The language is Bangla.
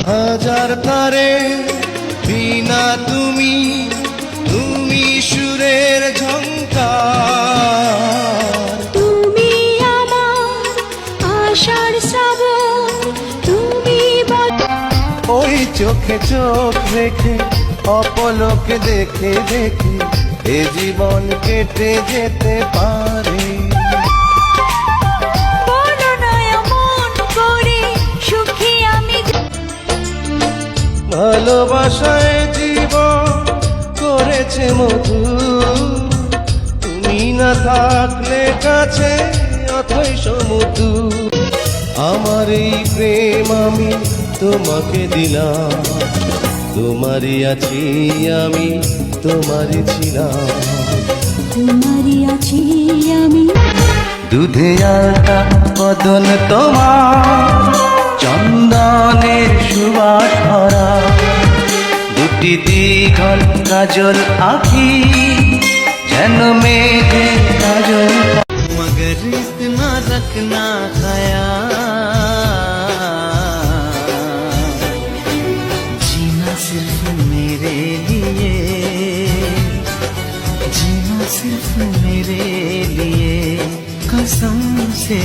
হাজার তারে বিনা তুমি তুমি সুরের ঝংকার, তুমি আমার আশার শ্রাবণ, তুমি ওই চোখে চোখ রেখে অপলকে দেখে দেখে এ জীবন কেটে যেতে পারে। ভালোবাসায় জীবন করেছে মধু, তুমি না থাকলে কাছে অথই সমুদ্র। আমার এই প্রেম আমি তোমাকে দিলাম, তোমারই আছি আমি, তোমারই ছিলাম, তোমারই আছি আমি। দুধে আলতা বদন তোমার, চন্দনের সুবাস ভরা, দুটি দীঘল কাজল আঁখি যেন মেঘে কাজল। মগর ইतना रखना ख्याल, जीना सिर्फ मेरे लिए, जीना सिर्फ मेरे लिए कसम से।